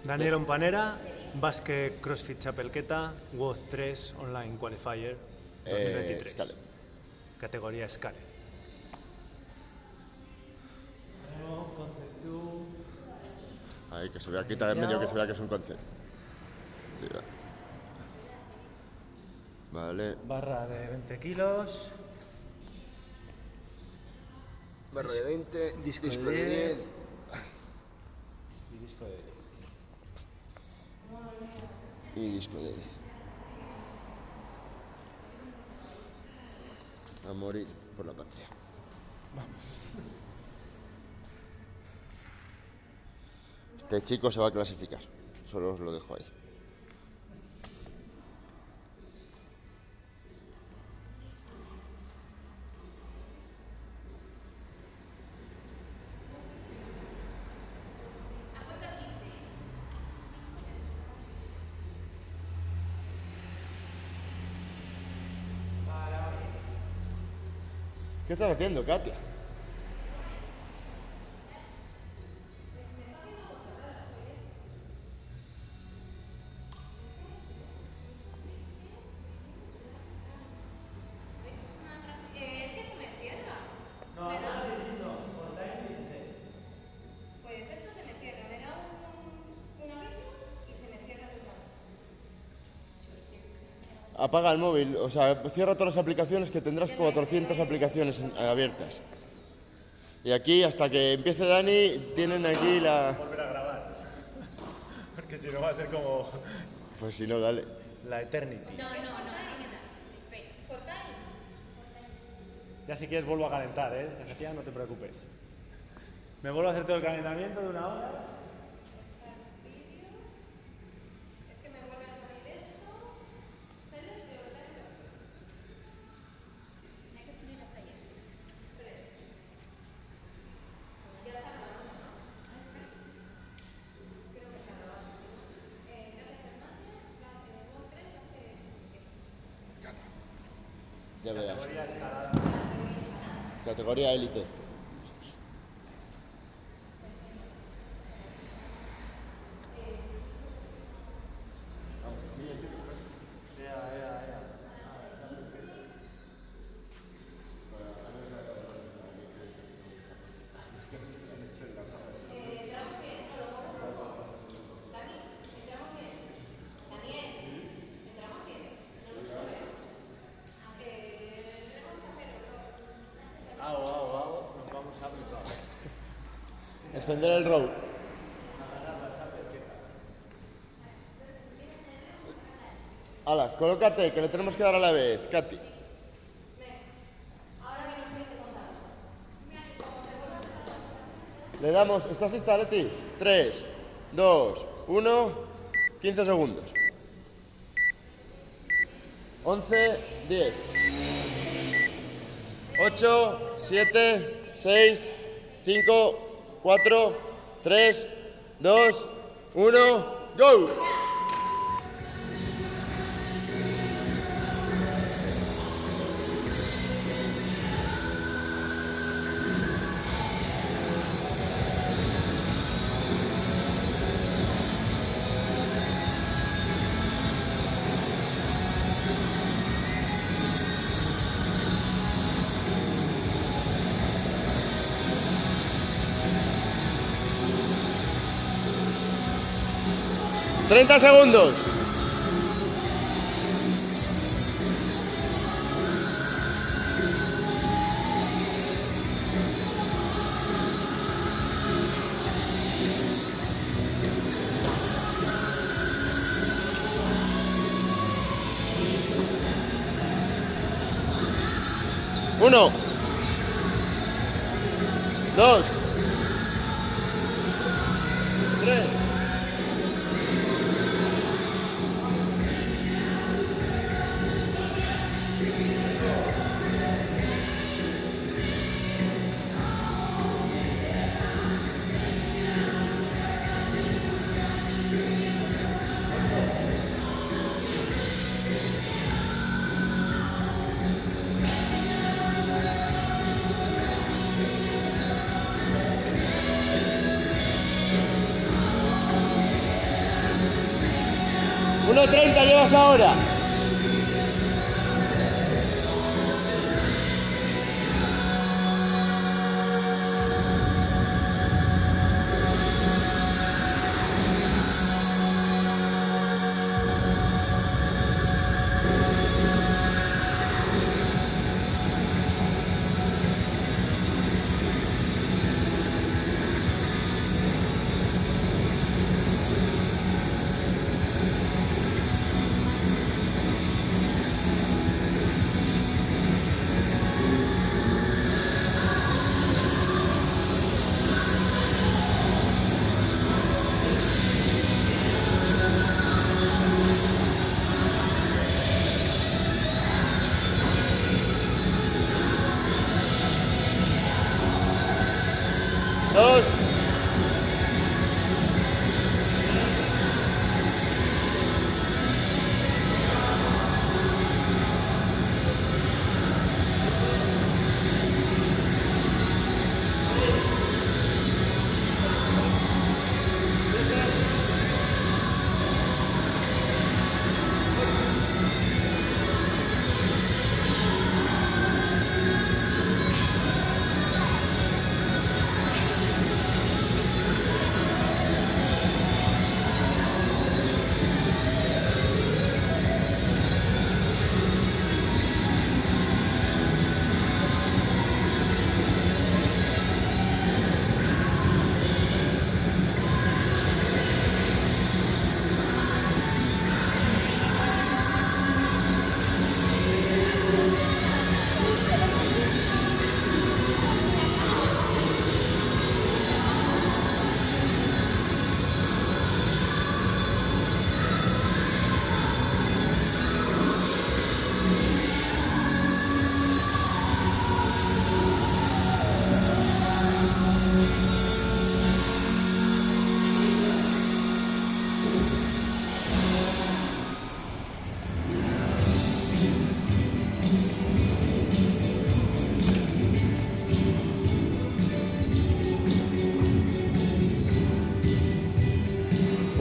Daniel Ompanera, Basque CrossFit Chapelqueta, WOD 3 Online Qualifier 2023. Scale. Categoría Scale. Ahí, que se vea, quita de medio que se vea que es un concepto. Vale. Barra de 20 kilos. Barra de 20, disco de 10. Y disco de 10. Y disco de 10. A morir por la patria. Vamos. Este chico se va a clasificar. Solo os lo dejo ahí. ¿Qué estás haciendo, Katia? Es que se me cierra. No, Me da... por time 16. Pues esto se me cierra. Me da un aviso y se me cierra totalmente. Apaga el móvil, o sea, cierra todas las aplicaciones que tendrás 400 aplicaciones abiertas. Y aquí, hasta que empiece Dani, tienen aquí la... Volver a grabar. Porque si no va a ser como Pues si no, dale. la Eternity. No. Espera. ¿Por time? Ya si quieres vuelvo a calentar, Katia, no te preocupes. Me vuelvo a hacer todo el calentamiento de una hora. Es que me vuelve a salir esto. ¿Sales yo? Hay que subir la playa. 3. Ya está grabando, ¿no? Creo que está grabando. Gracias, Fernández. WOD 3 va a ser... Ya verás. Categoría escalada. Categoría élite. Nos vamos a aplicar. Encender el row. Hala, colócate, que le tenemos que dar a la vez, Katy. Le damos, ¿estás lista, Leti? 3, 2, 1, 15 segundos. 11, 10. 8, 7, 6, 5, 4, 3, 2, 1, ¡go! ¡30 segundos! Uno, 2, 3. 1:30 llevas ahora. Dos.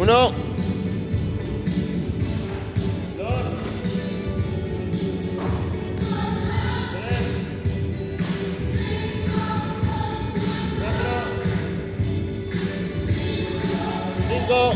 Uno. Cinco.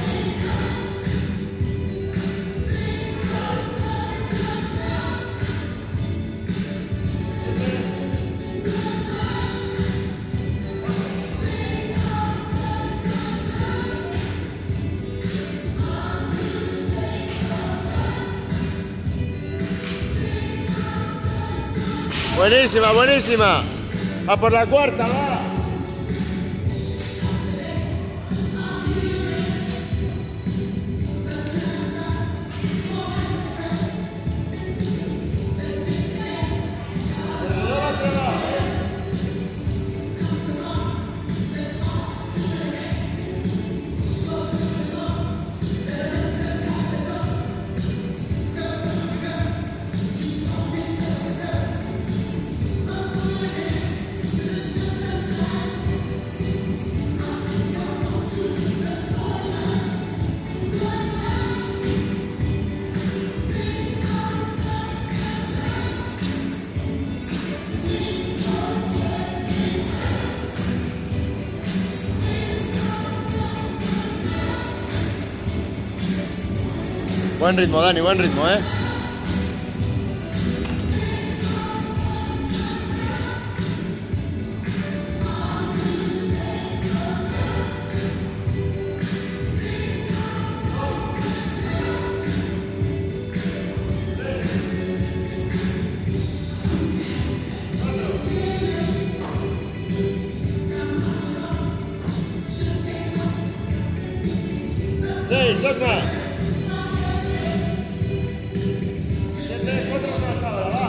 Buenísima, buenísima. A por la cuarta, va. Buen ritmo, Dani, buen ritmo, ¿eh? Seis, dos más. 4 más ahora, va.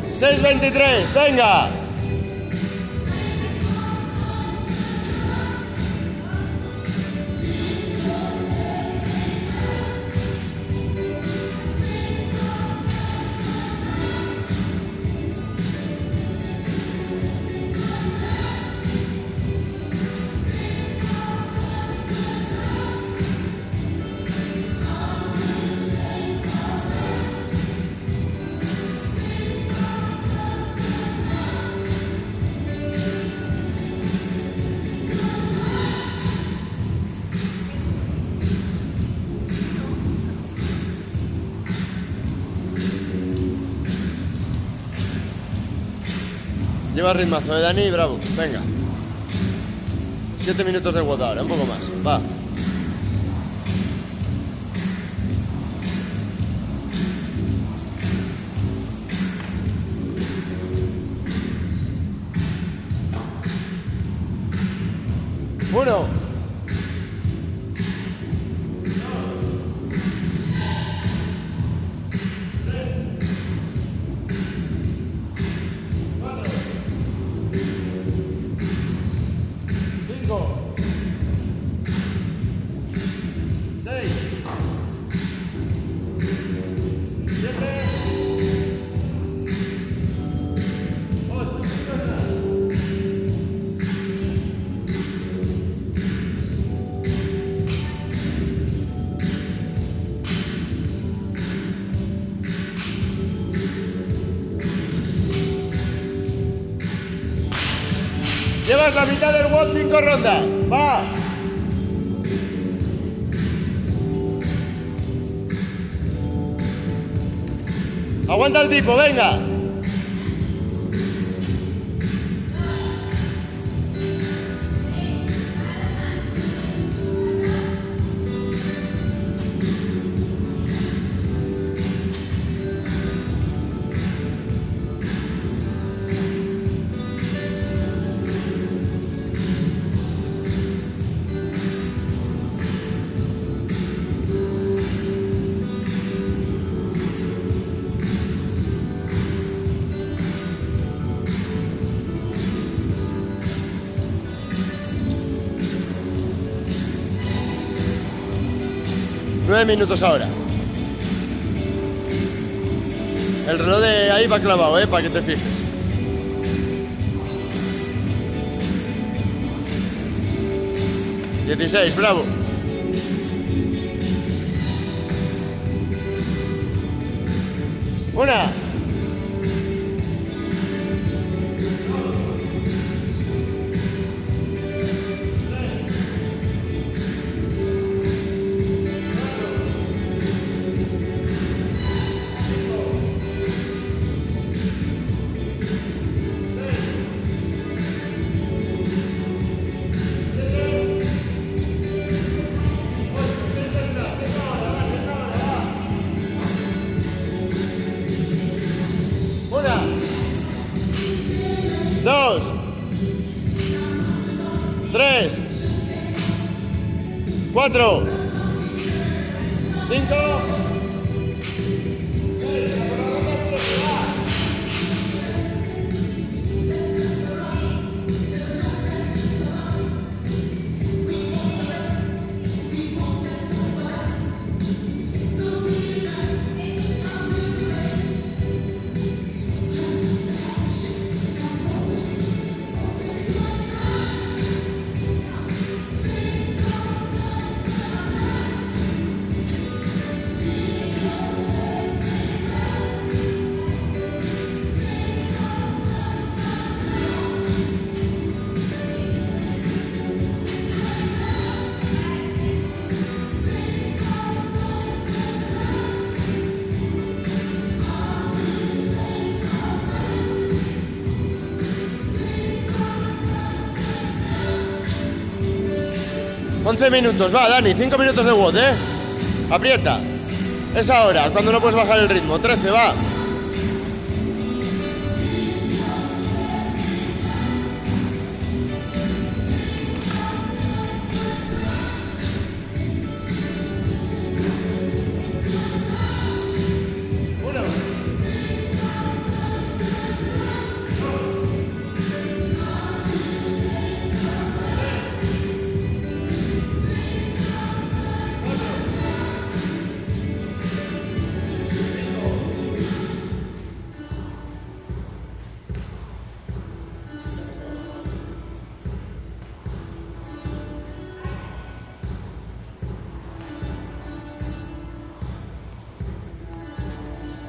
¡6:23! ¡Venga! Lleva ritmazo, Dani, bravo, venga. 7 minutos de WOD ahora, un poco más, va. Uno. Llevas la mitad del WOD, 5 rondas. Va. Aguanta el tipo, venga. Nueve minutos ahora. El reloj de ahí va clavado, para que te fijes. $16, bravo. Una. Dos, tres, cuatro, cinco, $11 minutos, va Dani, 5 minutos de WOD, aprieta, es ahora, cuando no puedes bajar el ritmo, 13, va.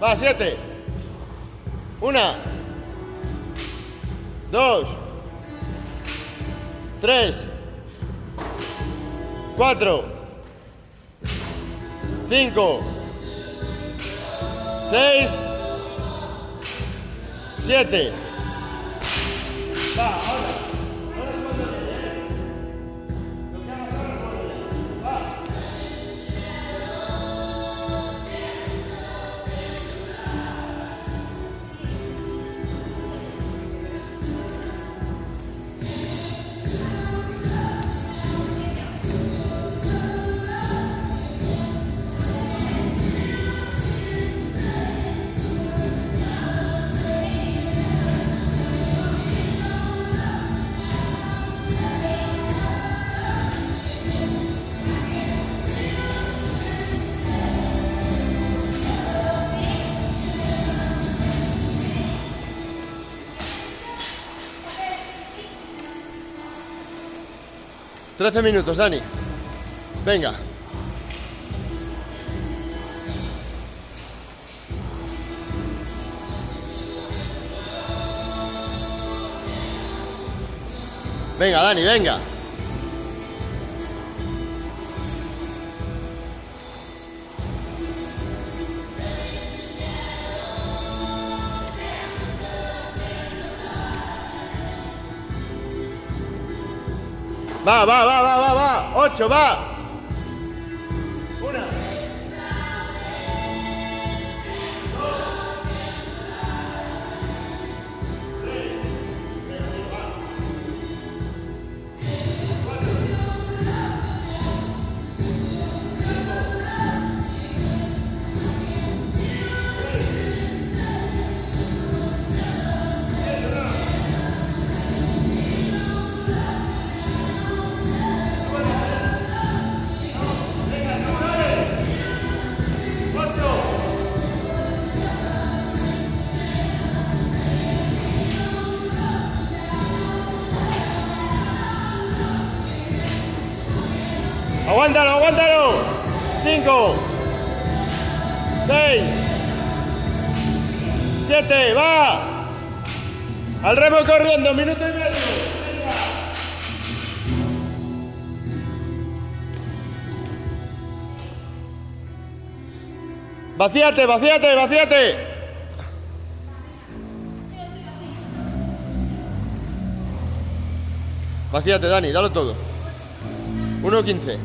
Va, 7. 1, 2, 3, 4, 5, 6, 7, Va, ahora. Ahora es cuando viene, Lo que hagas ahora es bueno. Va. Trece minutos, Dani. Venga. Venga, Dani, venga. Va, va, va, va, va, va. 8, va. Una. Aguántalo, aguántalo. 5, 6, 7, va. Al remo corriendo, minuto y medio. Vacíate, vacíate, vacíate. Vacíate, Dani, dalo todo. 1:15.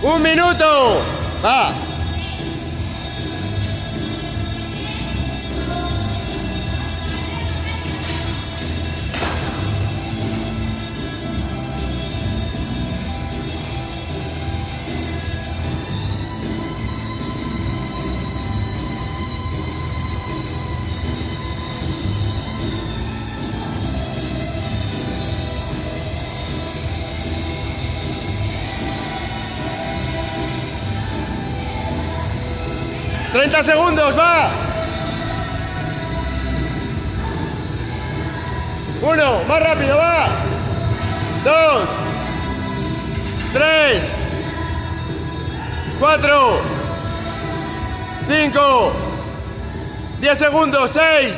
¡Un minuto! ¡Va! ¡30 segundos, va! 1, más rápido, va. 2, 3, 4, 5, 10 segundos, 6,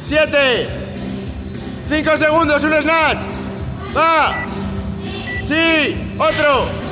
7, 5 segundos, un snatch. Va. Sí, otro.